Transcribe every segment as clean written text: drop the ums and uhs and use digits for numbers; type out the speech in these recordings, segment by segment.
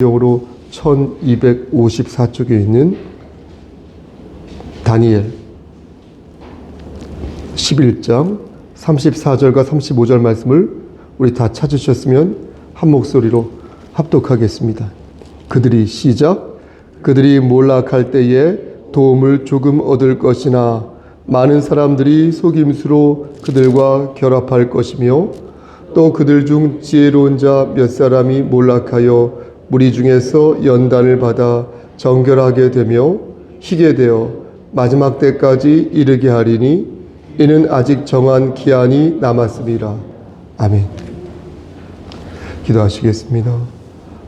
영으로 1254쪽에 있는 다니엘 11장 34절과 35절 말씀을 우리 다 찾으셨으면 한 목소리로 합독하겠습니다. 그들이 시작. 그들이 몰락할 때에 도움을 조금 얻을 것이나 많은 사람들이 속임수로 그들과 결합할 것이며 또 그들 중 지혜로운 자 몇 사람이 몰락하여 무리 중에서 연단을 받아 정결하게 되며 희게 되어 마지막 때까지 이르게 하리니 이는 아직 정한 기한이 남았음이라. 아멘. 기도하시겠습니다.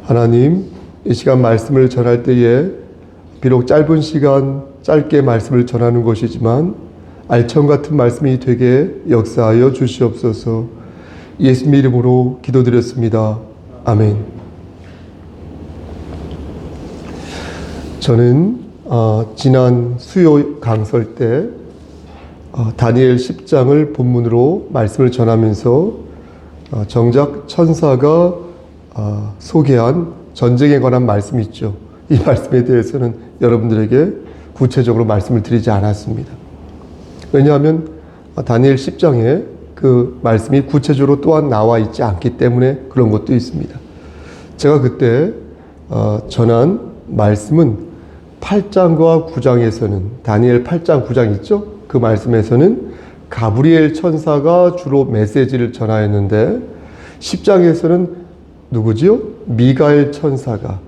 하나님, 이 시간 말씀을 전할 때에 비록 짧은 시간 짧게 말씀을 전하는 것이지만 알청 같은 말씀이 되게 역사하여 주시옵소서. 예수님 이름으로 기도드렸습니다. 아멘. 저는 지난 수요 강설 때 다니엘 10장을 본문으로 말씀을 전하면서 정작 천사가 소개한 전쟁에 관한 말씀이 있죠. 이 말씀에 대해서는 여러분들에게 구체적으로 말씀을 드리지 않았습니다. 왜냐하면 다니엘 10장에 그 말씀이 구체적으로 또한 나와 있지 않기 때문에 그런 것도 있습니다. 제가 그때 전한 말씀은 8장과 9장에서는 다니엘 8장 9장 있죠? 그 말씀에서는 가브리엘 천사가 주로 메시지를 전하였는데 10장에서는 누구지요? 미가엘 천사가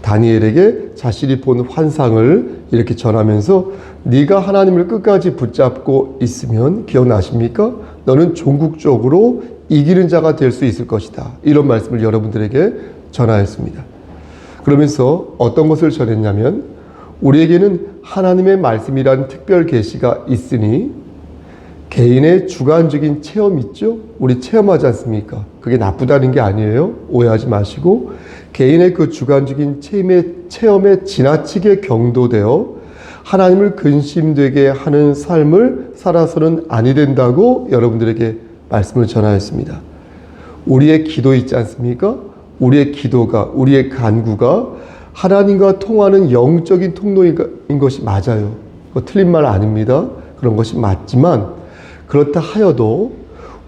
다니엘에게 자신이 본 환상을 이렇게 전하면서 네가 하나님을 끝까지 붙잡고 있으면 기억나십니까? 너는 종국적으로 이기는 자가 될 수 있을 것이다. 이런 말씀을 여러분들에게 전하였습니다. 그러면서 어떤 것을 전했냐면 우리에게는 하나님의 말씀이라는 특별 계시가 있으니 개인의 주관적인 체험 있죠? 우리 체험하지 않습니까? 그게 나쁘다는 게 아니에요. 오해하지 마시고 개인의 그 주관적인 체험에 지나치게 경도되어 하나님을 근심되게 하는 삶을 살아서는 아니 된다고 여러분들에게 말씀을 전하였습니다. 우리의 기도 있지 않습니까? 우리의 기도가, 우리의 간구가 하나님과 통하는 영적인 통로인 것이 맞아요. 틀린 말 아닙니다. 그런 것이 맞지만 그렇다 하여도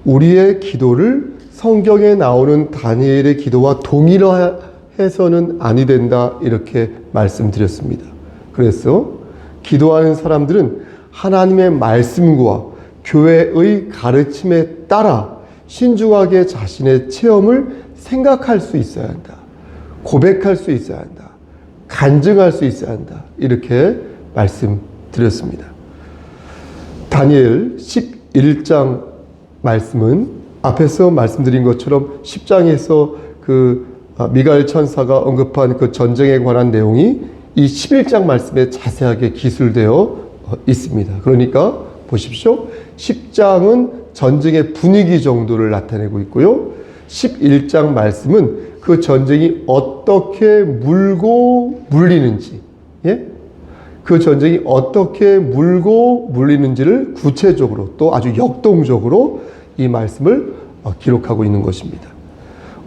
우리의 기도를 성경에 나오는 다니엘의 기도와 동일해서는 아니 된다 이렇게 말씀드렸습니다. 그래서 기도하는 사람들은 하나님의 말씀과 교회의 가르침에 따라 신중하게 자신의 체험을 생각할 수 있어야 한다. 고백할 수 있어야 한다. 간증할 수 있어야 한다. 이렇게 말씀드렸습니다. 다니엘 11장 말씀은 앞에서 말씀드린 것처럼 10장에서 그 미가엘 천사가 언급한 그 전쟁에 관한 내용이 이 11장 말씀에 자세하게 기술되어 있습니다. 그러니까 보십시오. 10장은 전쟁의 분위기 정도를 나타내고 있고요. 11장 말씀은 그 전쟁이 어떻게 물고 물리는지, 그 전쟁이 어떻게 물고 물리는지를 구체적으로 또 아주 역동적으로 이 말씀을 기록하고 있는 것입니다.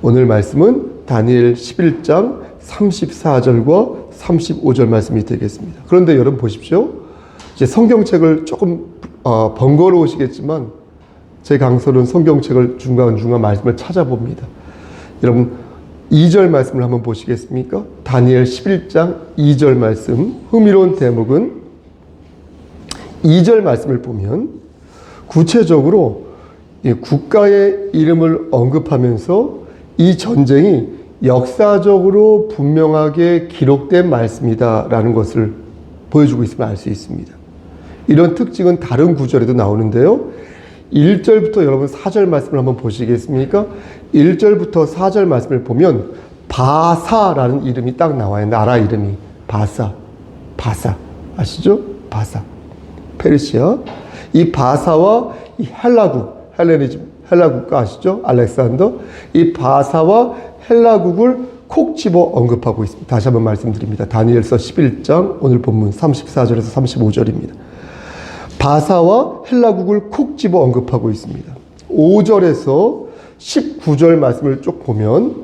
오늘 말씀은 다니엘 11장 34절과 35절 말씀이 되겠습니다. 그런데 여러분 보십시오. 이제 성경책을 조금 번거로우시겠지만 제 강설은 성경책을 중간중간 말씀을 찾아봅니다. 여러분 2절 말씀을 한번 보시겠습니까? 다니엘 11장 2절 말씀. 흥미로운 대목은 2절 말씀을 보면 구체적으로 국가의 이름을 언급하면서 이 전쟁이 역사적으로 분명하게 기록된 말씀이다라는 것을 보여주고 있음을 알 수 있습니다. 이런 특징은 다른 구절에도 나오는데요. 1절부터 여러분 4절 말씀을 한번 보시겠습니까? 1절부터 4절 말씀을 보면 바사라는 이름이 딱 나와요. 나라 이름이 바사 아시죠? 바사 페르시아. 이 바사와 이 헬라국 헬라국가 아시죠? 알렉산더. 이 바사와 헬라국을 콕 집어 언급하고 있습니다. 다시 한번 말씀드립니다. 다니엘서 11장 오늘 본문 34절에서 35절입니다. 바사와 헬라국을 콕 집어 언급하고 있습니다. 5절에서 19절 말씀을 쭉 보면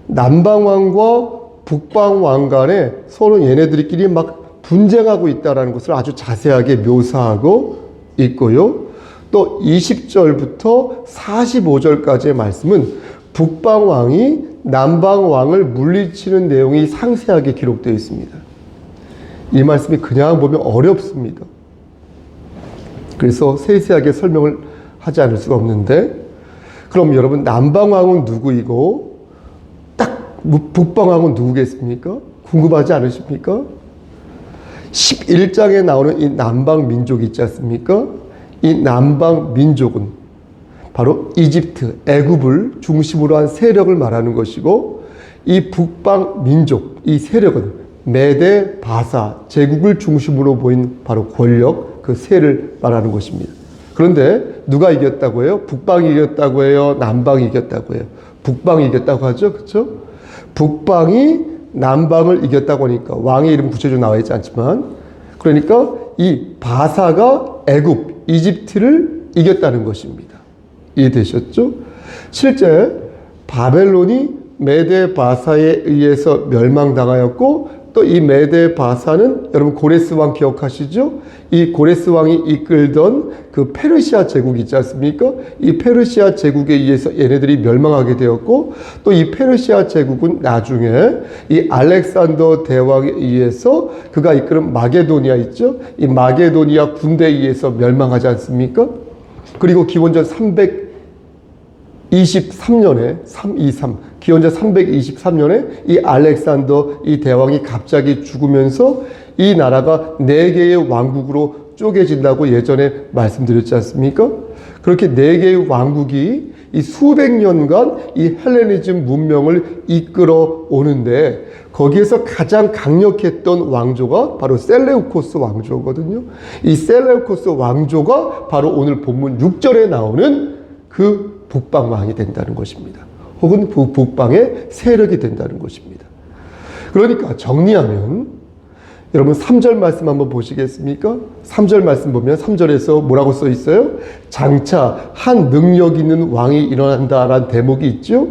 남방왕과 북방왕 간에 서로 얘네들끼리 막 분쟁하고 있다는 것을 아주 자세하게 묘사하고 있고요. 또 20절부터 45절까지의 말씀은 북방왕이 남방왕을 물리치는 내용이 상세하게 기록되어 있습니다. 이 말씀이 그냥 보면 어렵습니다. 그래서 세세하게 설명을 하지 않을 수가 없는데, 그럼 여러분 남방왕은 누구이고 딱 북방왕은 누구겠습니까? 궁금하지 않으십니까? 11장에 나오는 이 남방민족이 있지 않습니까? 이 남방민족은 바로 이집트, 애굽을 중심으로 한 세력을 말하는 것이고, 이 북방민족, 이 세력은 메데, 바사, 제국을 중심으로 보인 바로 권력, 그 세를 말하는 것입니다. 그런데 누가 이겼다고 해요? 북방이 이겼다고 해요? 남방이 이겼다고 해요? 북방이 이겼다고 하죠. 그렇죠? 북방이 남방을 이겼다고 하니까 왕의 이름 구체적으로 나와 있지 않지만, 그러니까 이 바사가 애굽, 이집트를 이겼다는 것입니다. 이해되셨죠? 실제 바벨론이 메데 바사에 의해서 멸망당하였고, 또 이 메데 바사는 여러분 고레스 왕 기억하시죠? 이 고레스 왕이 이끌던 그 페르시아 제국 있지 않습니까? 이 페르시아 제국에 의해서 얘네들이 멸망하게 되었고, 또 이 페르시아 제국은 나중에 이 알렉산더 대왕에 의해서 그가 이끄는 마게도니아 있죠? 이 마게도니아 군대에 의해서 멸망하지 않습니까? 그리고 기원전 323년에 323 기원전 323년에 이 알렉산더 이 대왕이 갑자기 죽으면서 이 나라가 4개의 왕국으로 쪼개진다고 예전에 말씀드렸지 않습니까? 그렇게 4개의 왕국이 이 수백 년간 이 헬레니즘 문명을 이끌어 오는데, 거기에서 가장 강력했던 왕조가 바로 셀레우코스 왕조거든요. 이 셀레우코스 왕조가 바로 오늘 본문 6절에 나오는 그 북방왕이 된다는 것입니다. 혹은 북방의 세력이 된다는 것입니다. 그러니까 정리하면, 여러분 3절 말씀 한번 보시겠습니까? 3절 말씀 보면 3절에서 뭐라고 써 있어요? 장차 한 능력 있는 왕이 일어난다라는 대목이 있죠?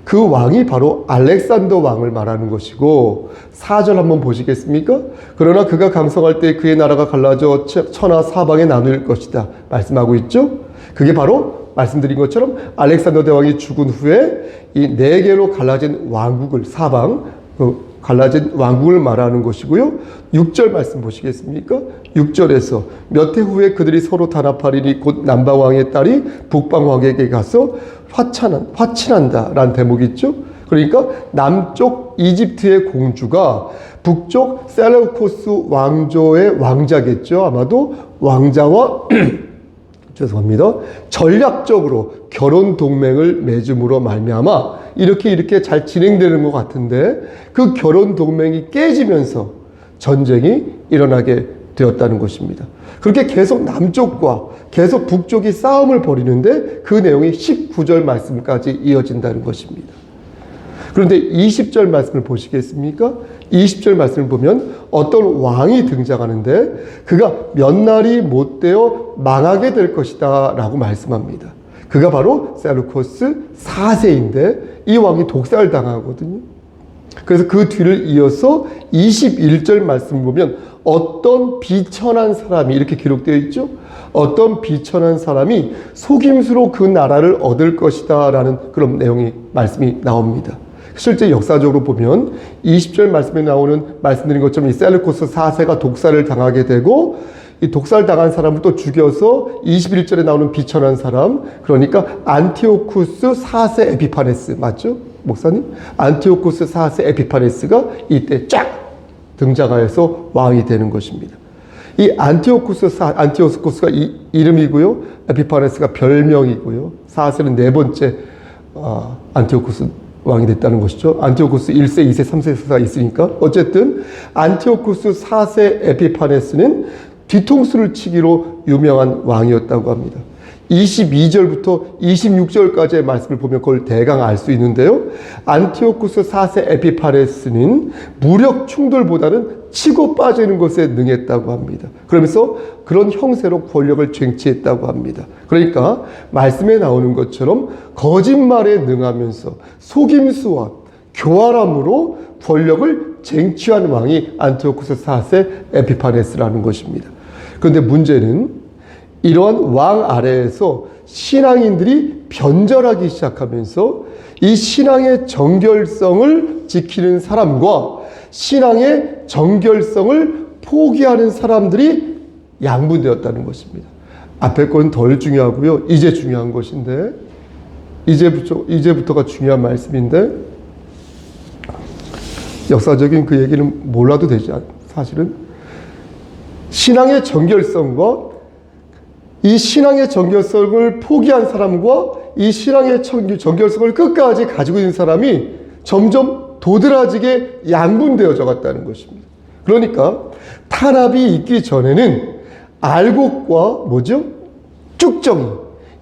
그 왕이 바로 알렉산더 왕을 말하는 것이고, 4절 한번 보시겠습니까? 그러나 그가 강성할 때 그의 나라가 갈라져 천하 사방에 나눌 것이다 말씀하고 있죠? 그게 바로 말씀드린 것처럼 알렉산더 대왕이 죽은 후에 이 4개로 갈라진 왕국을, 사방 갈라진 왕국을 말하는 것이고요. 6절 말씀 보시겠습니까? 6절에서 몇 해 후에 그들이 서로 단합하리니 곧 남방왕의 딸이 북방왕에게 가서 화친한다 라는 대목이 있죠. 그러니까 남쪽 이집트의 공주가 북쪽 셀레우코스 왕조의 왕자겠죠. 아마도 왕자와 죄송합니다. 전략적으로 결혼 동맹을 맺음으로 말미암아 이렇게 잘 진행되는 것 같은데, 그 결혼 동맹이 깨지면서 전쟁이 일어나게 되었다는 것입니다. 그렇게 계속 남쪽과 계속 북쪽이 싸움을 벌이는데 그 내용이 19절 말씀까지 이어진다는 것입니다. 그런데 20절 말씀을 보시겠습니까? 20절 말씀을 보면 어떤 왕이 등장하는데, 그가 몇 날이 못되어 망하게 될 것이다 라고 말씀합니다. 그가 바로 셀루코스 4세인데 이 왕이 독살당하거든요. 그래서 그 뒤를 이어서 21절 말씀을 보면 어떤 비천한 사람이, 이렇게 기록되어 있죠. 어떤 비천한 사람이 속임수로 그 나라를 얻을 것이다 라는 그런 내용이 말씀이 나옵니다. 실제 역사적으로 보면 20절 말씀에 나오는, 말씀드린 것처럼 이 셀루코스 4세가 독살을 당하게 되고, 이 독살당한 사람을 또 죽여서 21절에 나오는 비천한 사람, 그러니까 안티오쿠스 4세 에피파네스, 맞죠? 목사님? 안티오쿠스 4세 에피파네스가 이때 쫙 등장하여서 왕이 되는 것입니다. 이 안티오쿠스가 이름이고요. 에피파네스가 별명이고요. 4세는 4번째 안티오쿠스 왕이 됐다는 것이죠. 안티오쿠스 1세, 2세, 3세, 4세가 있으니까. 어쨌든 안티오쿠스 4세 에피파네스는 뒤통수를 치기로 유명한 왕이었다고 합니다. 22절부터 26절까지의 말씀을 보면 그걸 대강 알 수 있는데요. 안티오쿠스 4세 에피파네스는 무력 충돌보다는 치고 빠지는 것에 능했다고 합니다. 그러면서 그런 형세로 권력을 쟁취했다고 합니다. 그러니까 말씀에 나오는 것처럼 거짓말에 능하면서 속임수와 교활함으로 권력을 쟁취한 왕이 안티오쿠스 4세 에피파네스라는 것입니다. 그런데 문제는 이러한 왕 아래에서 신앙인들이 변절하기 시작하면서 이 신앙의 정결성을 지키는 사람과 신앙의 정결성을 포기하는 사람들이 양분되었다는 것입니다. 앞에 건 덜 중요하고요. 이제 중요한 것인데, 이제부터가 중요한 말씀인데, 역사적인 그 얘기는 몰라도 되지 않아요. 사실은 신앙의 정결성과 이 신앙의 정결성을 포기한 사람과 이 신앙의 정결성을 끝까지 가지고 있는 사람이 점점 도드라지게 양분되어져 갔다는 것입니다. 그러니까 탄압이 있기 전에는 알곡과 쭉정이,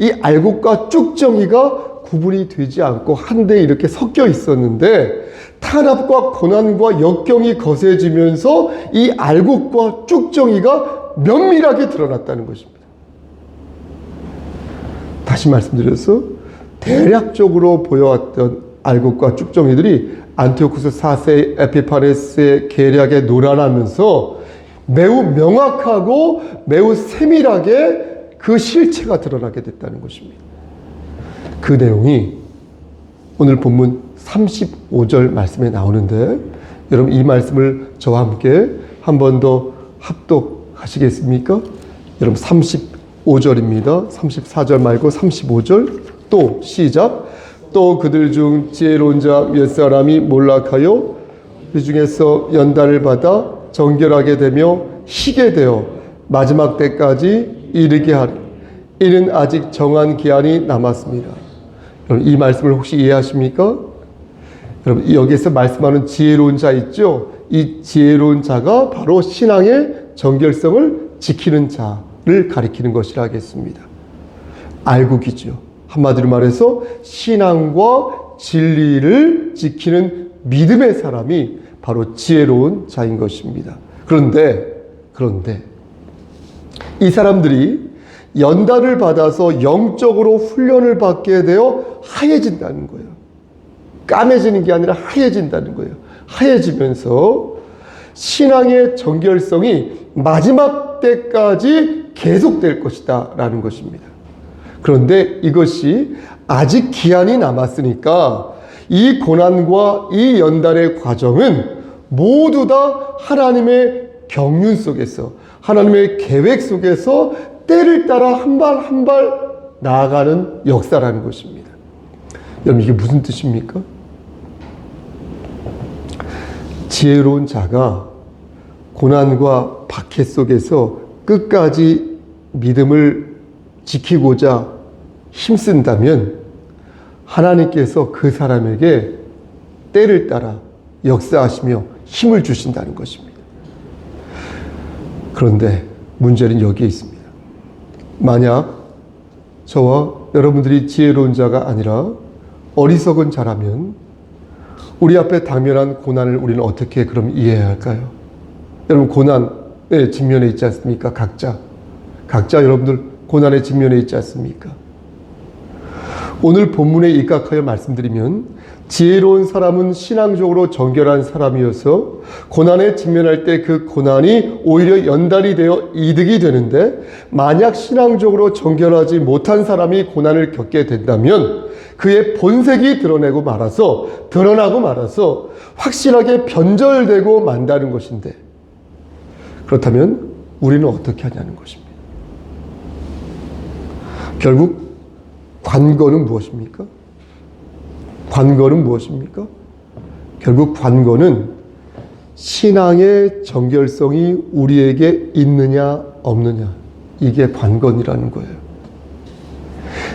이 알곡과 쭉정이가 구분이 되지 않고 한데 이렇게 섞여 있었는데 탄압과 고난과 역경이 거세지면서 이 알곡과 쭉정이가 면밀하게 드러났다는 것입니다. 다시 말씀드려서 대략적으로 보여왔던 알곡과 쭉정이들이 안티오쿠스 4세 에피파네스의 계략에 놀아나면서 매우 명확하고 매우 세밀하게 그 실체가 드러나게 됐다는 것입니다. 그 내용이 오늘 본문 35절 말씀에 나오는데 여러분 이 말씀을 저와 함께 한 번 더 합독하시겠습니까? 여러분 35절입니다. 34절 말고 35절 또 시작. 또 그들 중 지혜로운 자 몇 사람이 몰락하여 그 중에서 연단을 받아 정결하게 되며 희게 되어 마지막 때까지 이르게 하리. 이는 아직 정한 기한이 남았습니다. 여러분 이 말씀을 혹시 이해하십니까? 여러분 여기에서 말씀하는 지혜로운 자 있죠? 이 지혜로운 자가 바로 신앙의 정결성을 지키는 자를 가리키는 것이라 하겠습니다. 알곡이죠. 한마디로 말해서 신앙과 진리를 지키는 믿음의 사람이 바로 지혜로운 자인 것입니다. 그런데 이 사람들이 연단을 받아서 영적으로 훈련을 받게 되어 하얘진다는 거예요. 까매지는 게 아니라 하얘진다는 거예요. 하얘지면서 신앙의 정결성이 마지막 때까지 계속될 것이다 라는 것입니다. 그런데 이것이 아직 기한이 남았으니까 이 고난과 이 연단의 과정은 모두 다 하나님의 경륜 속에서 하나님의 계획 속에서 때를 따라 한 발 한 발 나아가는 역사라는 것입니다. 여러분 이게 무슨 뜻입니까? 지혜로운 자가 고난과 박해 속에서 끝까지 믿음을 지키고자 힘쓴다면 하나님께서 그 사람에게 때를 따라 역사하시며 힘을 주신다는 것입니다. 그런데 문제는 여기에 있습니다. 만약 저와 여러분들이 지혜로운 자가 아니라 어리석은 자라면 우리 앞에 당면한 고난을 우리는 어떻게 그럼 이해해야 할까요? 여러분 고난에 직면해 있지 않습니까? 각자 여러분들 고난의 직면에 있지 않습니까? 오늘 본문에 입각하여 말씀드리면 지혜로운 사람은 신앙적으로 정결한 사람이어서 고난에 직면할 때 그 고난이 오히려 연단이 되어 이득이 되는데 만약 신앙적으로 정결하지 못한 사람이 고난을 겪게 된다면 그의 본색이 드러나고 말아서 확실하게 변절되고 만다는 것인데 그렇다면 우리는 어떻게 하냐는 것입니다. 결국 관건은 무엇입니까? 결국 관건은 신앙의 정결성이 우리에게 있느냐 없느냐 이게 관건이라는 거예요.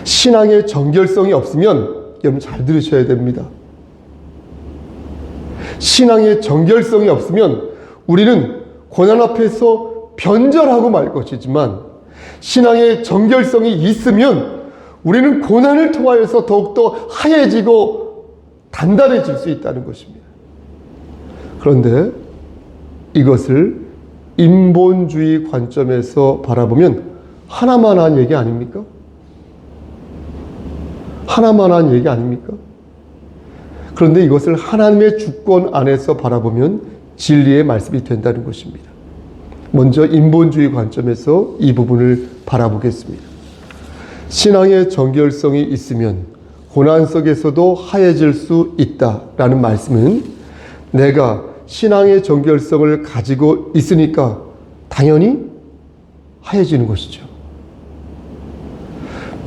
신앙의 정결성이 없으면 여러분 잘 들으셔야 됩니다. 신앙의 정결성이 없으면 우리는 고난 앞에서 변절하고 말 것이지만 신앙의 정결성이 있으면 우리는 고난을 통하여서 더욱더 하얘지고 단단해질 수 있다는 것입니다. 그런데 이것을 인본주의 관점에서 바라보면 하나만한 얘기 아닙니까? 그런데 이것을 하나님의 주권 안에서 바라보면 진리의 말씀이 된다는 것입니다. 먼저 인본주의 관점에서 이 부분을 바라보겠습니다. 신앙의 정결성이 있으면 고난 속에서도 하얘질 수 있다라는 말씀은 내가 신앙의 정결성을 가지고 있으니까 당연히 하얘지는 것이죠.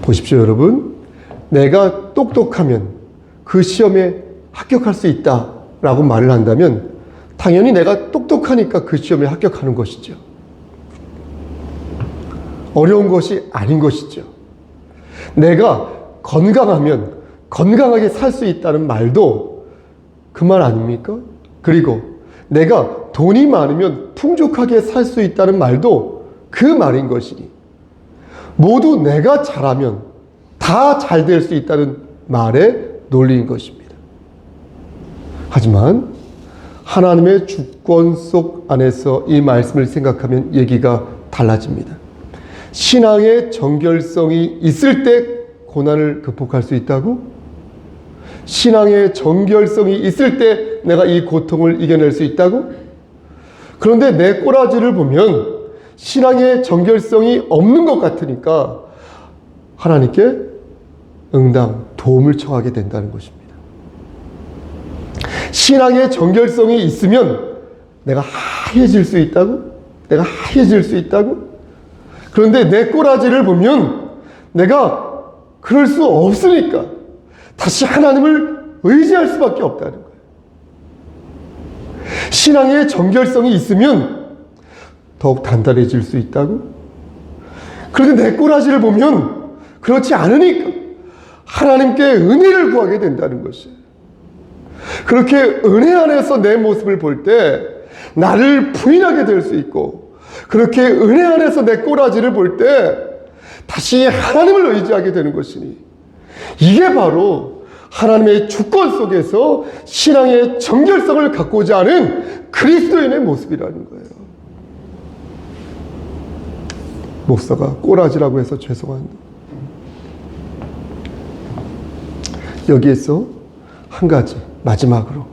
보십시오, 여러분. 내가 똑똑하면 그 시험에 합격할 수 있다라고 말을 한다면 당연히 내가 똑똑하니까 그 시험에 합격하는 것이죠. 어려운 것이 아닌 것이죠. 내가 건강하면 건강하게 살 수 있다는 말도 그 말 아닙니까? 그리고 내가 돈이 많으면 풍족하게 살 수 있다는 말도 그 말인 것이니 모두 내가 잘하면 다 잘 될 수 있다는 말의 논리인 것입니다. 하지만 하나님의 주권 속 안에서 이 말씀을 생각하면 얘기가 달라집니다. 신앙의 정결성이 있을 때 고난을 극복할 수 있다고? 신앙의 정결성이 있을 때 내가 이 고통을 이겨낼 수 있다고? 그런데 내 꼬라지를 보면 신앙의 정결성이 없는 것 같으니까 하나님께 응당, 도움을 청하게 된다는 것입니다. 신앙의 정결성이 있으면 내가 하얘질 수 있다고? 내가 하얘질 수 있다고? 그런데 내 꼬라지를 보면 내가 그럴 수 없으니까 다시 하나님을 의지할 수밖에 없다는 거예요. 신앙의 정결성이 있으면 더욱 단단해질 수 있다고? 그런데 내 꼬라지를 보면 그렇지 않으니까 하나님께 은혜를 구하게 된다는 것이에요. 그렇게 은혜 안에서 내 모습을 볼 때 나를 부인하게 될 수 있고, 그렇게 은혜 안에서 내 꼬라지를 볼 때 다시 하나님을 의지하게 되는 것이니, 이게 바로 하나님의 주권 속에서 신앙의 정결성을 갖고자 하는 그리스도인의 모습이라는 거예요. 목사가 꼬라지라고 해서 죄송합니다. 여기에서 한 가지 마지막으로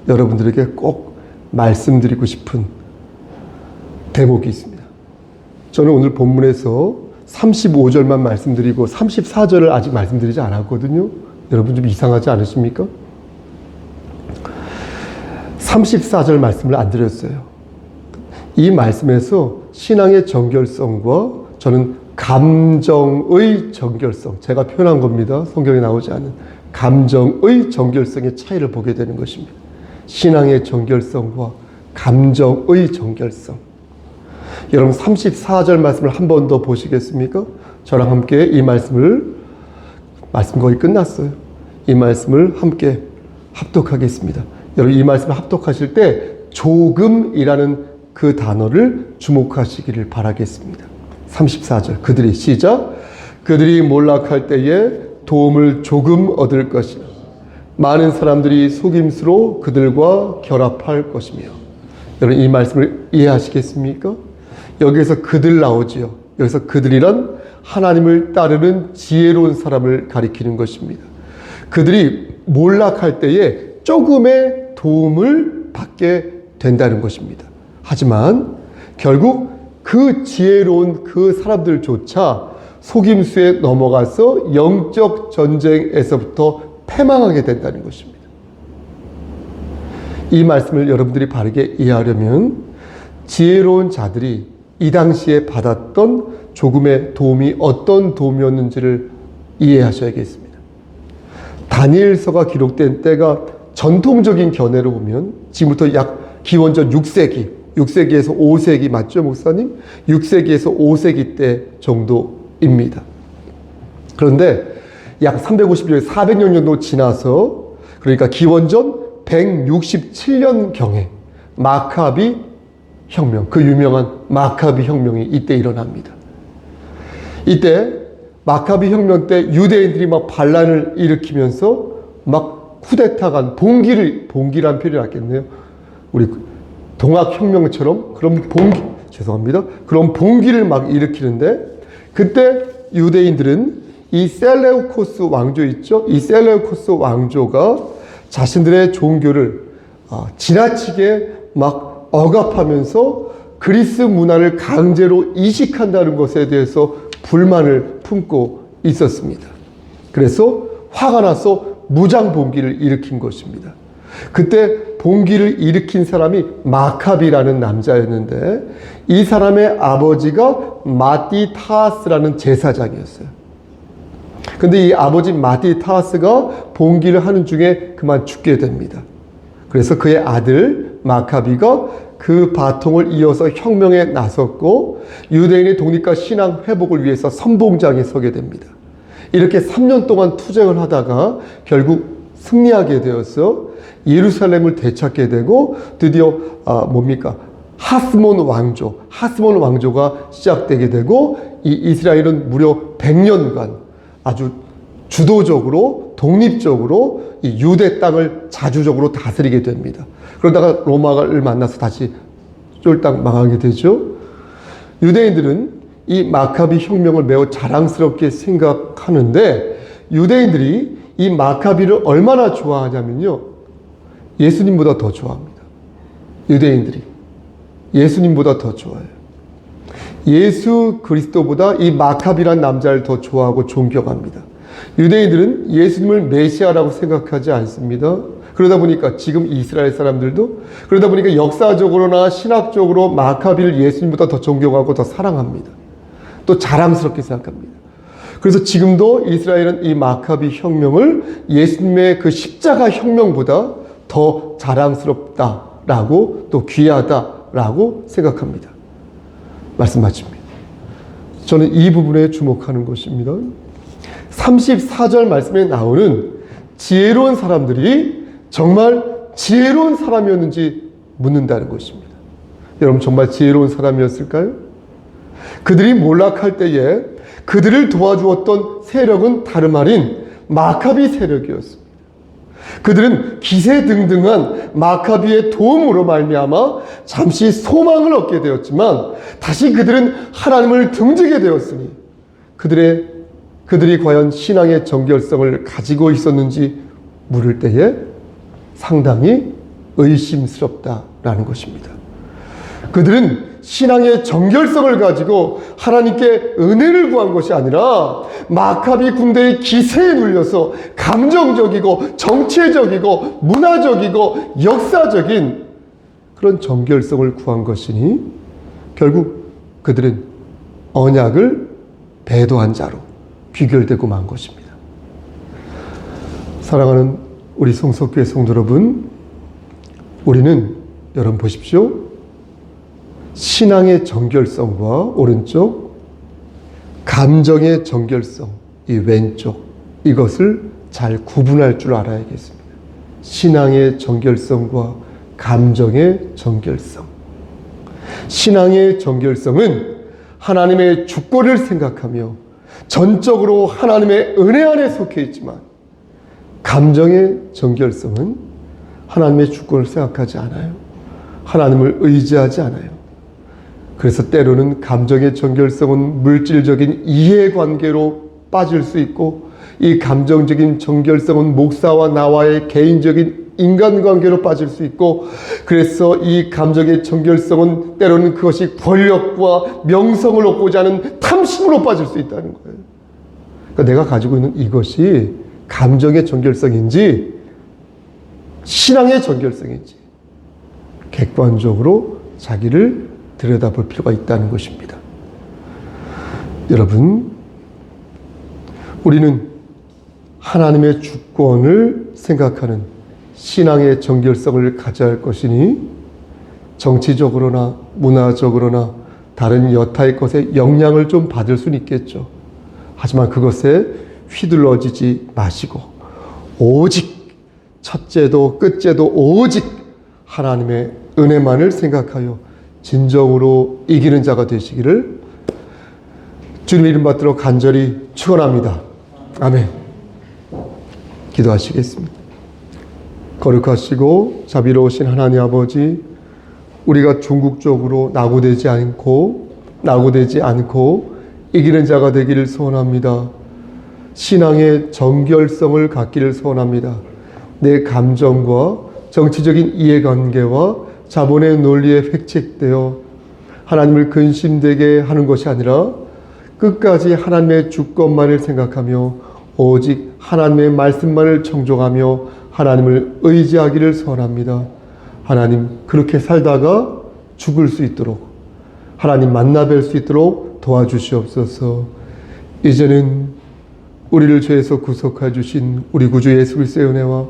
여러분들에게 꼭 말씀드리고 싶은 대목이 있습니다. 저는 오늘 본문에서 35절만 말씀드리고 34절을 아직 말씀드리지 않았거든요. 여러분 좀 이상하지 않으십니까? 34절 말씀을 안 드렸어요. 이 말씀에서 신앙의 정결성과 저는 감정의 정결성, 제가 표현한 겁니다. 성경에 나오지 않은 감정의 정결성의 차이를 보게 되는 것입니다. 신앙의 정결성과 감정의 정결성. 여러분 34절 말씀을 한 번 더 보시겠습니까? 저랑 함께 이 말씀 거의 끝났어요. 이 말씀을 함께 합독하겠습니다. 여러분 이 말씀을 합독하실 때 조금이라는 그 단어를 주목하시기를 바라겠습니다. 34절 그들이 시작. 그들이 몰락할 때에 도움을 조금 얻을 것이며 많은 사람들이 속임수로 그들과 결합할 것이며. 여러분 이 말씀을 이해하시겠습니까? 여기에서 그들 나오지요. 여기서 그들이란 하나님을 따르는 지혜로운 사람을 가리키는 것입니다. 그들이 몰락할 때에 조금의 도움을 받게 된다는 것입니다. 하지만 결국 그 지혜로운 그 사람들조차 속임수에 넘어가서 영적 전쟁에서부터 패망하게 된다는 것입니다. 이 말씀을 여러분들이 바르게 이해하려면 지혜로운 자들이 이 당시에 받았던 조금의 도움이 어떤 도움이었는지를 이해하셔야겠습니다. 다니엘서가 기록된 때가 전통적인 견해로 보면 지금부터 약 기원전 6세기에서 5세기 맞죠, 목사님? 6세기에서 5세기 때 정도입니다. 그런데 약 350년, 400년 정도 지나서, 그러니까 기원전 167년경에 마카비 혁명, 그 유명한 마카비 혁명이 이때 일어납니다. 이때 마카비 혁명 때 유대인들이 막 반란을 일으키면서 막 쿠데타가 봉기란 표현이 낫겠네요. 우리 동학혁명처럼 그런 그런 봉기를 막 일으키는데, 그때 유대인들은 이 셀레우코스 왕조 있죠? 이 셀레우코스 왕조가 자신들의 종교를 지나치게 막 억압하면서 그리스 문화를 강제로 이식한다는 것에 대해서 불만을 품고 있었습니다. 그래서 화가 나서 무장봉기를 일으킨 것입니다. 그때 봉기를 일으킨 사람이 마카비라는 남자였는데 이 사람의 아버지가 마띠타스라는 제사장이었어요. 근데 이 아버지 마띠타스가 봉기를 하는 중에 그만 죽게 됩니다. 그래서 그의 아들 마카비가 그 바통을 이어서 혁명에 나섰고 유대인의 독립과 신앙 회복을 위해서 선봉장에 서게 됩니다. 이렇게 3년 동안 투쟁을 하다가 결국 승리하게 되어서 예루살렘을 되찾게 되고 드디어 하스몬 왕조가 시작되게 되고 이 이스라엘은 무려 100년간 아주 주도적으로 독립적으로 이 유대 땅을 자주적으로 다스리게 됩니다. 그러다가 로마를 만나서 다시 쫄딱 망하게 되죠. 유대인들은 이 마카비 혁명을 매우 자랑스럽게 생각하는데 유대인들이 이 마카비를 얼마나 좋아하냐면요. 예수님보다 더 좋아합니다. 유대인들이 예수님보다 더 좋아해요. 예수 그리스도보다 이 마카비란 남자를 더 좋아하고 존경합니다. 유대인들은 예수님을 메시아라고 생각하지 않습니다. 그러다 보니까 지금 이스라엘 사람들도 그러다 보니까 역사적으로나 신학적으로 마카비를 예수님보다 더 존경하고 더 사랑합니다. 또 자랑스럽게 생각합니다. 그래서 지금도 이스라엘은 이 마카비 혁명을 예수님의 그 십자가 혁명보다 더 자랑스럽다라고 또 귀하다라고 생각합니다. 말씀 마칩니다. 저는 이 부분에 주목하는 것입니다. 34절 말씀에 나오는 지혜로운 사람들이 정말 지혜로운 사람이었는지 묻는다는 것입니다. 여러분 정말 지혜로운 사람이었을까요? 그들이 몰락할 때에 그들을 도와주었던 세력은 다름 아닌 마카비 세력이었습니다. 그들은 기세등등한 마카비의 도움으로 말미암아 잠시 소망을 얻게 되었지만 다시 그들은 하나님을 등지게 되었으니 그들이 과연 신앙의 정결성을 가지고 있었는지 물을 때에 상당히 의심스럽다라는 것입니다. 그들은 신앙의 정결성을 가지고 하나님께 은혜를 구한 것이 아니라 마카비 군대의 기세에 눌려서 감정적이고 정체적이고 문화적이고 역사적인 그런 정결성을 구한 것이니 결국 그들은 언약을 배도한 자로 귀결되고 만 것입니다. 사랑하는 우리 성석교회 성도 여러분, 우리는 여러분 보십시오. 신앙의 정결성과 오른쪽, 감정의 정결성, 이 왼쪽, 이것을 잘 구분할 줄 알아야겠습니다. 신앙의 정결성과 감정의 정결성. 신앙의 정결성은 하나님의 주권을 생각하며 전적으로 하나님의 은혜 안에 속해 있지만 감정의 정결성은 하나님의 주권을 생각하지 않아요. 하나님을 의지하지 않아요. 그래서 때로는 감정의 정결성은 물질적인 이해관계로 빠질 수 있고 이 감정적인 정결성은 목사와 나와의 개인적인 인간관계로 빠질 수 있고 그래서 이 감정의 정결성은 때로는 그것이 권력과 명성을 얻고자 하는 탐심으로 빠질 수 있다는 거예요. 그러니까 내가 가지고 있는 이것이 감정의 정결성인지 신앙의 정결성인지 객관적으로 자기를 들여다볼 필요가 있다는 것입니다. 여러분, 우리는 하나님의 주권을 생각하는 신앙의 정결성을 가져야 할 것이니 정치적으로나 문화적으로나 다른 여타의 것에 영향을 좀 받을 수는 있겠죠. 하지만 그것에 휘둘러지지 마시고 오직 첫째도 끝째도 오직 하나님의 은혜만을 생각하여 진정으로 이기는 자가 되시기를 주님의 이름 받들어 간절히 축원합니다. 아멘. 기도하시겠습니다. 거룩하시고 자비로우신 하나님 아버지, 우리가 궁극적으로 낙오되지 않고 이기는 자가 되기를 소원합니다. 신앙의 정결성을 갖기를 소원합니다. 내 감정과 정치적인 이해관계와 자본의 논리에 획책되어 하나님을 근심되게 하는 것이 아니라 끝까지 하나님의 주권만을 생각하며 오직 하나님의 말씀만을 청종하며 하나님을 의지하기를 소원합니다. 하나님, 그렇게 살다가 죽을 수 있도록, 하나님 만나 뵐 수 있도록 도와주시옵소서. 이제는 우리를 죄에서 구속해 주신 우리 구주 예수 그리스도의 은혜와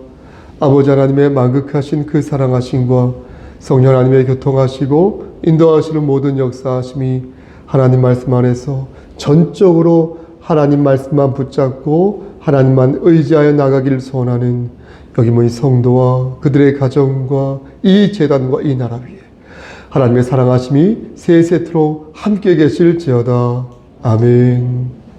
아버지 하나님의 만극하신 그 사랑하심과 성령 하나님의 교통하시고 인도하시는 모든 역사하심이 하나님 말씀 안에서 전적으로 하나님 말씀만 붙잡고 하나님만 의지하여 나가기를 소원하는 여기 모인 성도와 그들의 가정과 이 재단과 이 나라 위에 하나님의 사랑하심이 세세토록 함께 계실지어다. 아멘.